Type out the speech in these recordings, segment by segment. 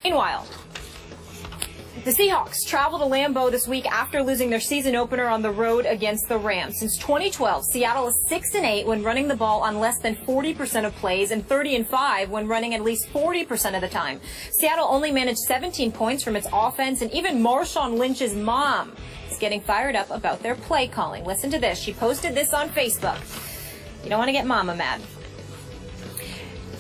Meanwhile, the Seahawks travel to Lambeau this week after losing their season opener on the road against the Rams. Since 2012, Seattle is 6-8 when running the ball on less than 40% of plays and 30-5 when running at least 40% of the time. Seattle only managed 17 points from its offense, and even Marshawn Lynch's mom is getting fired up about their play calling. Listen to this. She posted this on Facebook. You don't want to get mama mad.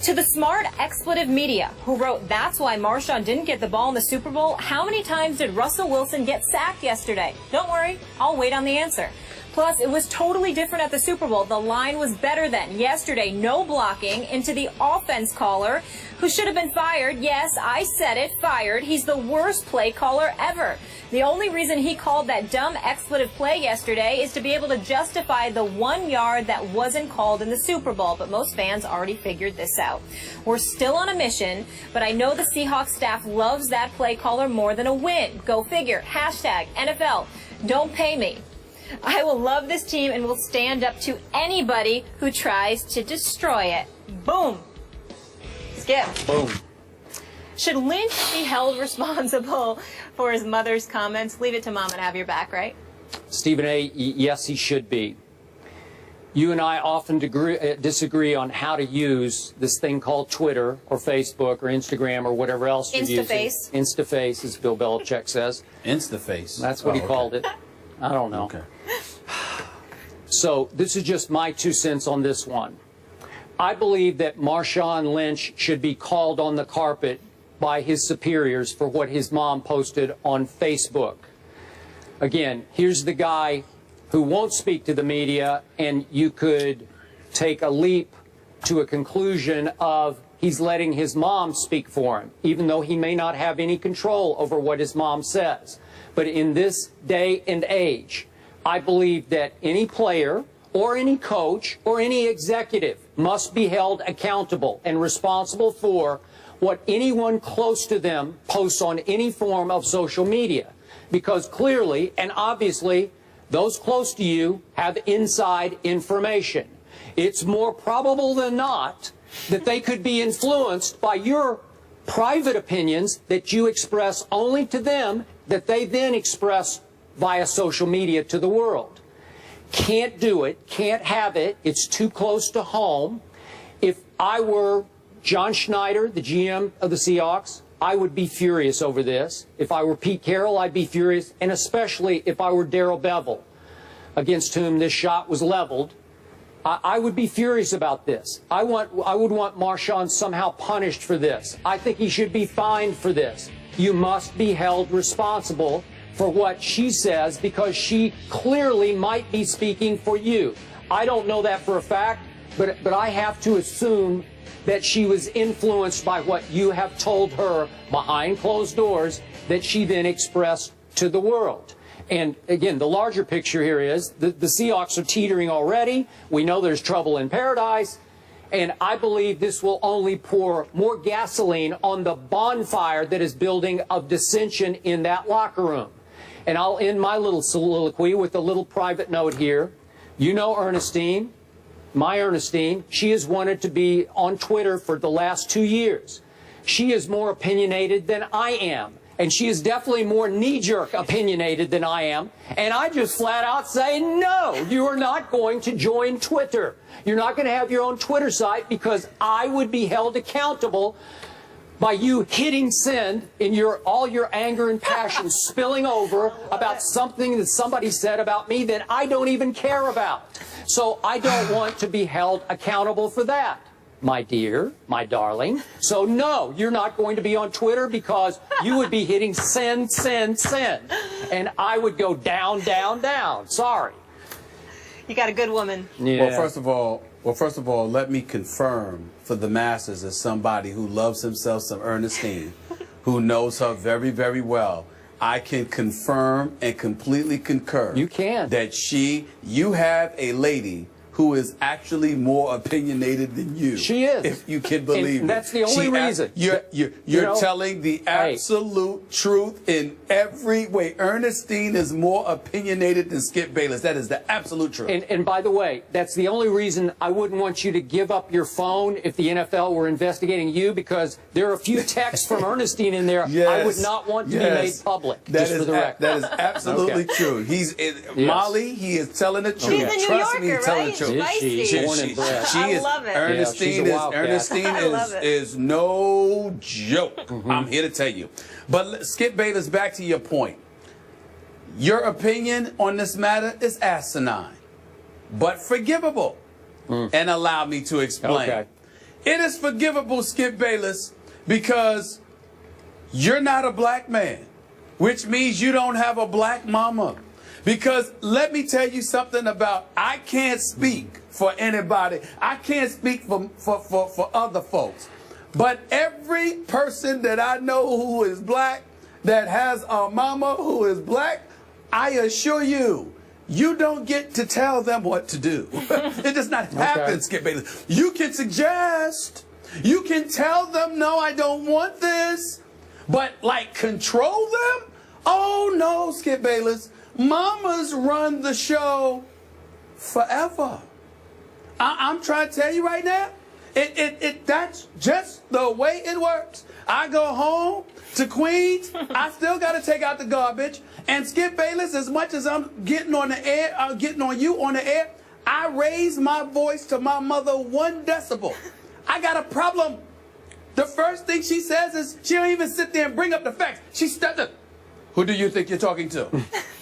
To the smart expletive media who wrote, "That's why Marshawn didn't get the ball in the Super Bowl," how many times did Russell Wilson get sacked yesterday? Don't worry, I'll wait on the answer. Plus, it was totally different at the Super Bowl. The line was better then. Yesterday, no blocking into the offense caller, who should have been fired. Yes, I said it, fired. He's the worst play caller ever. The only reason he called that dumb expletive play yesterday is to be able to justify the 1 yard that wasn't called in the Super Bowl. But most fans already figured this out. We're still on a mission, but I know the Seahawks staff loves that play caller more than a win. Go figure. Hashtag NFL. Don't pay me. I will love this team and will stand up to anybody who tries to destroy it. Boom. Skip. Boom. Should Lynch be held responsible for his mother's comments? Leave it to Mom and have your back, right? Stephen A., yes, he should be. You and I often disagree on how to use this thing called Twitter or Facebook or Instagram or whatever else you're using. Instaface. Instaface, as Bill Belichick says. Instaface. That's what he called it. I don't know. Okay. So this is just my 2 cents on this one. I believe that Marshawn Lynch should be called on the carpet by his superiors for what his mom posted on Facebook. Again, here's the guy who won't speak to the media, and you could take a leap to a conclusion of he's letting his mom speak for him, even though he may not have any control over what his mom says. But in this day and age, I believe that any player or any coach or any executive must be held accountable and responsible for what anyone close to them posts on any form of social media. Because clearly and obviously, those close to you have inside information. It's more probable than not that they could be influenced by your private opinions that you express only to them, that they then express via social media to the world. Can't do it, can't have it, it's too close to home. If I were John Schneider, the GM of the Seahawks, I would be furious over this. If I were Pete Carroll, I'd be furious, and especially if I were Darrell Bevell, against whom this shot was leveled, I would be furious about this. I would want Marshawn somehow punished for this. I think he should be fined for this. You must be held responsible for what she says, because she clearly might be speaking for you. I don't know that for a fact, but I have to assume that she was influenced by what you have told her behind closed doors that she then expressed to the world. And again, the larger picture here is the Seahawks are teetering already. We know there's trouble in paradise. And I believe this will only pour more gasoline on the bonfire that is building of dissension in that locker room. And I'll end my little soliloquy with a little private note here. You know Ernestine, my Ernestine, she has wanted to be on Twitter for the last 2 years. She is more opinionated than I am. And she is definitely more knee-jerk opinionated than I am. And I just flat out say, no, you are not going to join Twitter. You're not going to have your own Twitter site, because I would be held accountable by you hitting send in all your anger and passion spilling over about something that somebody said about me that I don't even care about. So I don't want to be held accountable for that, my dear, my darling. So no, you're not going to be on Twitter, because you would be hitting send, send, send. And I would go down, down, down. Sorry. You got a good woman. Yeah. Well, first of all, let me confirm for the masses, as somebody who loves himself some Ernestine, who knows her very, very well, I can confirm and completely concur. You can. That you have a lady who is actually more opinionated than you. She is. If you can believe and it. that's the only reason. You're telling the absolute truth in every way. Ernestine is more opinionated than Skip Bayless. That is the absolute truth. And by the way, that's the only reason I wouldn't want you to give up your phone if the NFL were investigating you, because there are a few texts from Ernestine in there I would not want to be made public. That just is for the record. That is absolutely true. Molly, he is telling the truth. She's a New Trust me, Yorker, he's telling right? the truth. Born and bred. I love it. Ernestine is no joke. I'm here to tell you. But Skip Bayless, back to your point. Your opinion on this matter is asinine, but forgivable. And allow me to explain. Okay. It is forgivable, Skip Bayless, because you're not a black man, which means you don't have a black mama. Because let me tell you something about, I can't speak for anybody. I can't speak for other folks. But every person that I know who is black, that has a mama who is black, I assure you, you don't get to tell them what to do. It does not happen, Skip Bayless. You can suggest, you can tell them, no, I don't want this, but like control them? Oh no, Skip Bayless. Mamas run the show forever. I'm trying to tell you right now, that's just the way it works. I go home to Queens, I still got to take out the garbage. And Skip Bayless, as much as I'm getting on the air, getting on you on the air, I raise my voice to my mother 1 decibel. I got a problem. The first thing she says is, she don't even sit there and bring up the facts. She stutters. Who do you think you're talking to?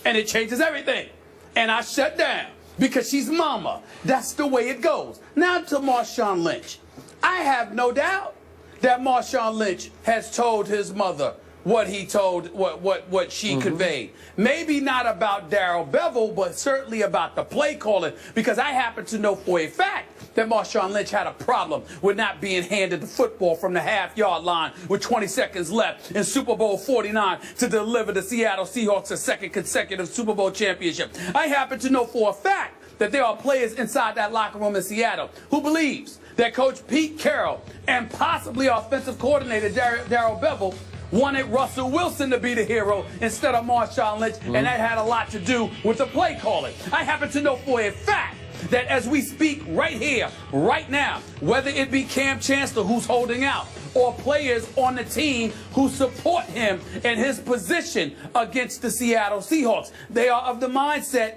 And it changes everything. And I shut down because she's mama. That's the way it goes. Now to Marshawn Lynch. I have no doubt that Marshawn Lynch has told his mother what he told, what she conveyed. Maybe not about Darrell Bevell, but certainly about the play calling, because I happen to know for a fact that Marshawn Lynch had a problem with not being handed the football from the half-yard line with 20 seconds left in Super Bowl 49 to deliver the Seattle Seahawks a second consecutive Super Bowl championship. I happen to know for a fact that there are players inside that locker room in Seattle who believes that Coach Pete Carroll and possibly offensive coordinator Darrell Bevell wanted Russell Wilson to be the hero instead of Marshawn Lynch, and that had a lot to do with the play calling. I happen to know for a fact that as we speak right here, right now, whether it be Cam Chancellor who's holding out, or players on the team who support him in his position against the Seattle Seahawks, they are of the mindset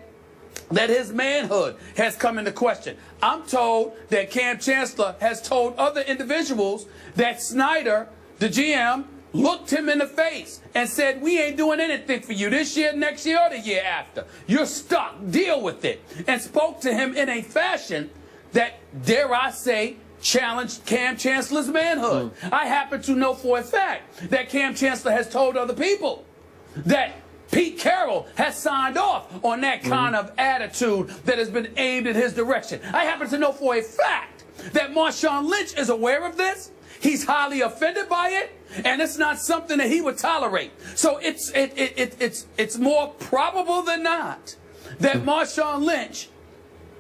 that his manhood has come into question. I'm told that Cam Chancellor has told other individuals that Snyder, the GM, looked him in the face and said, we ain't doing anything for you this year, next year, or the year after. You're stuck. Deal with it. And spoke to him in a fashion that, dare I say, challenged Cam Chancellor's manhood. I happen to know for a fact that Cam Chancellor has told other people that Pete Carroll has signed off on that kind of attitude that has been aimed in his direction. I happen to know for a fact that Marshawn Lynch is aware of this. He's highly offended by it, and it's not something that he would tolerate. So it's more probable than not that Marshawn Lynch,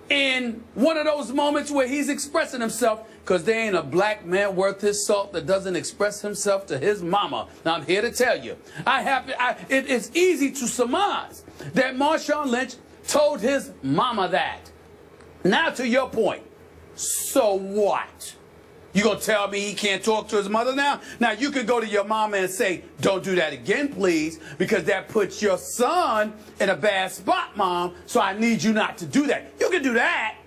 in one of those moments where he's expressing himself, because there ain't a black man worth his salt that doesn't express himself to his mama. Now, I'm here to tell you, it is easy to surmise that Marshawn Lynch told his mama that. Now, to your point, so what? You gonna tell me he can't talk to his mother now? Now, you could go to your mama and say, don't do that again, please, because that puts your son in a bad spot, Mom, so I need you not to do that. You can do that,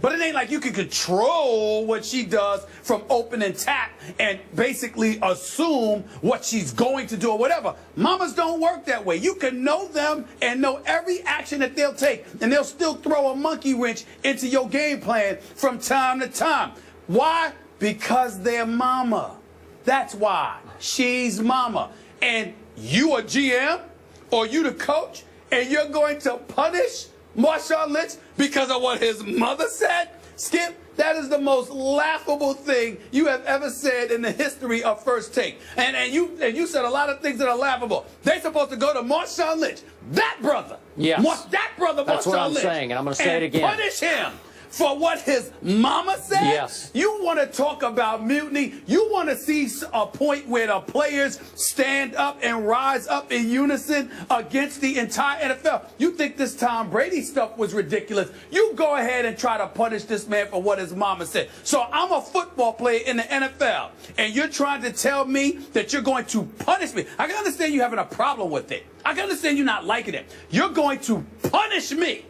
but it ain't like you can control what she does from open and tap and basically assume what she's going to do or whatever. Mamas don't work that way. You can know them and know every action that they'll take, and they'll still throw a monkey wrench into your game plan from time to time. Why? Because they're mama. That's why. She's mama. And you a GM or you the coach and you're going to punish Marshawn Lynch because of what his mother said? Skip, that is the most laughable thing you have ever said in the history of First Take. And you said a lot of things that are laughable. They're supposed to go to Marshawn Lynch, that brother. Yes. That brother, That's Marshawn what I'm Lynch, saying, and I'm going to say it again. Punish him for what his mama said? Yes. You want to talk about mutiny? You want to see a point where the players stand up and rise up in unison against the entire NFL? You think this Tom Brady stuff was ridiculous? You go ahead and try to punish this man for what his mama said. So I'm a football player in the NFL, and you're trying to tell me that you're going to punish me. I can understand you having a problem with it. I can understand you not liking it. You're going to punish me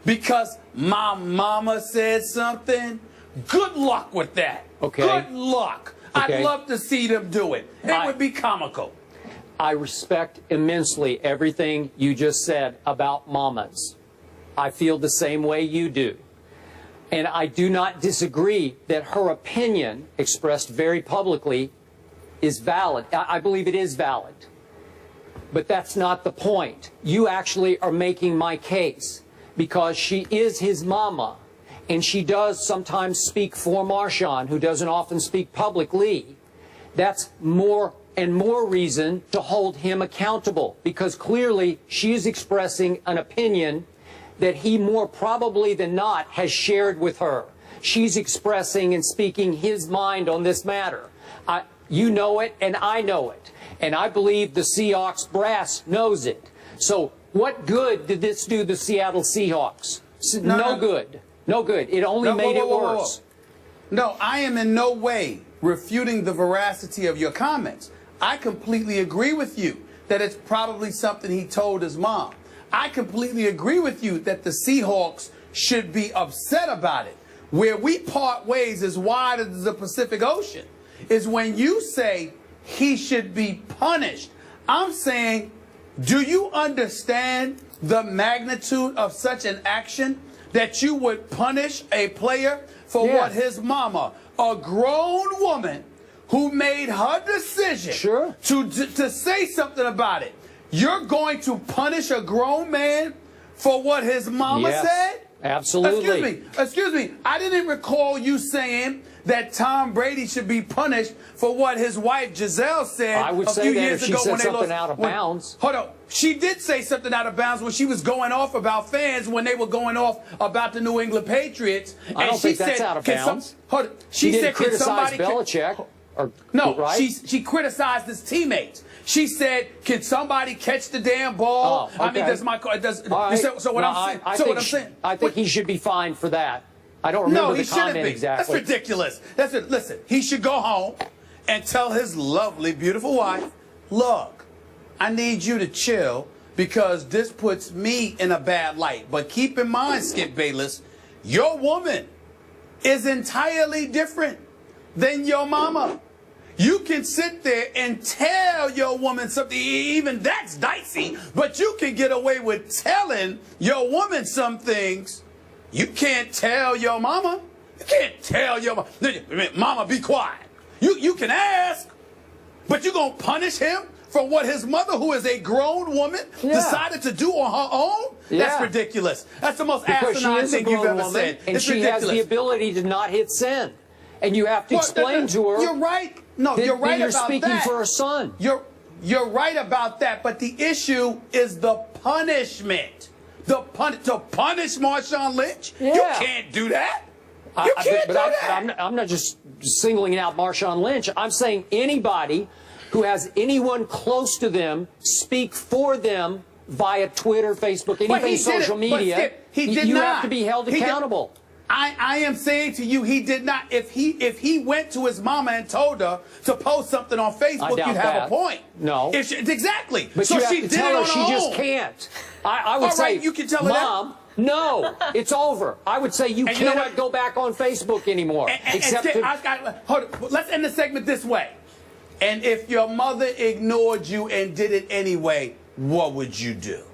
because my mama said something? Good luck with that. Okay. Good luck. Okay. I'd love to see them do it. It would be comical. I respect immensely everything you just said about mamas. I feel the same way you do. And I do not disagree that her opinion, expressed very publicly, is valid. I believe it is valid. But that's not the point. You actually are making my case because she is his mama, and she does sometimes speak for Marshawn, who doesn't often speak publicly. That's more and more reason to hold him accountable, because clearly she is expressing an opinion that he more probably than not has shared with her. She's expressing and speaking his mind on this matter. You know it, and I know it. And I believe the Seahawks brass knows it. So what good did this do the Seattle Seahawks? No good. No good. It only made it worse. No, I am in no way refuting the veracity of your comments. I completely agree with you that it's probably something he told his mom. I completely agree with you that the Seahawks should be upset about it. Where we part ways as wide as the Pacific Ocean is when you say he should be punished. I'm saying, do you understand the magnitude of such an action that you would punish a player for what his mama, a grown woman who made her decision to say something about it? You're going to punish a grown man for what his mama said? Absolutely. Excuse me. I didn't recall you saying that Tom Brady should be punished for what his wife Giselle said a few years ago when they lost. Out of bounds. Hold on. She did say something out of bounds when she was going off about fans when they were going off about the New England Patriots. I don't think that's out of bounds. She didn't said, criticize Belichick. No, right? she criticized his teammates. She said, "Can somebody catch the damn ball?" Oh, okay. I mean, does my so what I'm saying? I think he should be fined for that. I don't remember the comment exactly. That's ridiculous. Listen, he should go home and tell his lovely, beautiful wife, "Look, I need you to chill because this puts me in a bad light. But keep in mind, Skip Bayless, your woman is entirely different than your mama. You can sit there and tell your woman something, even that's dicey, but you can get away with telling your woman some things. You can't tell your mama. You can't tell your mama, mama, be quiet. You can ask, but you're going to punish him for what his mother, who is a grown woman, decided to do on her own? That's ridiculous. That's the most asinine thing you've ever said. And she has the ability to not hit send. And you have to explain to her. You're right. No, you're right about that. You're speaking for her son. You're right about that. But the issue is the punishment. To punish Marshawn Lynch? You can't do that. You can't do that. I'm not just singling out Marshawn Lynch. I'm saying anybody who has anyone close to them speak for them via Twitter, Facebook, anything social media, you have to be held accountable. I am saying to you, he did not. If he went to his mama and told her to post something on Facebook, you'd have a point. No. Exactly. But so you have she to did tell it her on she her just own. can't. I would say, you can tell her Mom, that. No, it's over. I would say you cannot go back on Facebook anymore. Let's end the segment this way. And if your mother ignored you and did it anyway, what would you do?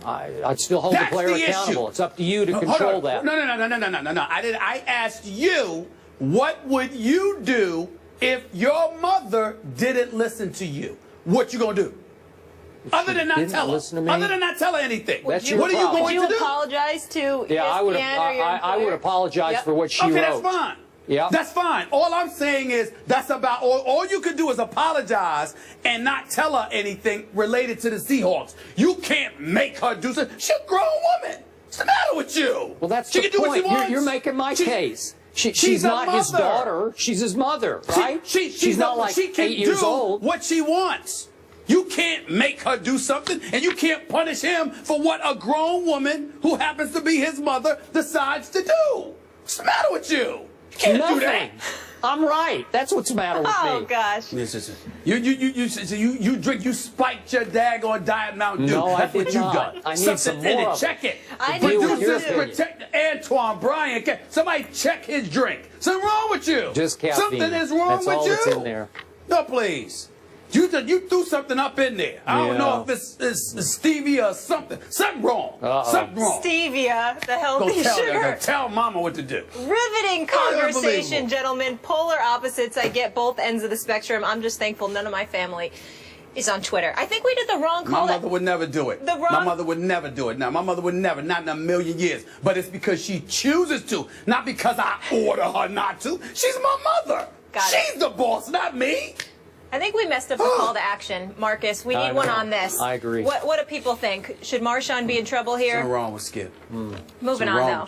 I'd still hold the player accountable. It's up to you to control that. No. I asked you, what would you do if your mother didn't listen to you? What you gonna do? Other than not tell her. Other than not tell her anything. What are you going to do? Would you apologize to ESPN I would apologize for what she wrote. Okay, that's fine. Yeah. That's fine. All I'm saying is that's about all you could do is apologize and not tell her anything related to the Seahawks. You can't make her do something. She's a grown woman. What's the matter with you? Well, that's she the can do point. what she wants. You're making my case. She's she's not a his mother. daughter. She's his mother, right? She's not like she can 8 years do old. what she wants. You can't make her do something, and you can't punish him for what a grown woman who happens to be his mother decides to do. What's the matter with you? You can't Nothing. do that. I'm right. That's what's the matter with me. Oh, gosh. Listen. You drink, you spiked your daggone Diet Mountain Dew. No, I That's did what you not. done. I need Something some in more it. of it. Check it. I need some Producers more. protect Antoine Bryant. Somebody check his drink. Something wrong with you. Just caffeine. Something is wrong That's with all you. that's in there. No, please. You threw something up in there. I don't know if it's stevia or something. Something wrong. Something wrong. Stevia, the healthy sugar. Tell mama what to do. Riveting conversation, Unbelievable. gentlemen. Polar opposites. I get both ends of the spectrum. I'm just thankful none of my family is on Twitter. I think we did the wrong call. My mother would never do it. My mother would never do it. Now, my mother would never, not in a million years. But it's because she chooses to, not because I order her not to. She's my mother. She's the boss, not me. I think we messed up the call to action, Marcus. We need one on this. I agree. What do people think? Should Marshawn be in trouble here? Something wrong with Skip. Moving on, though.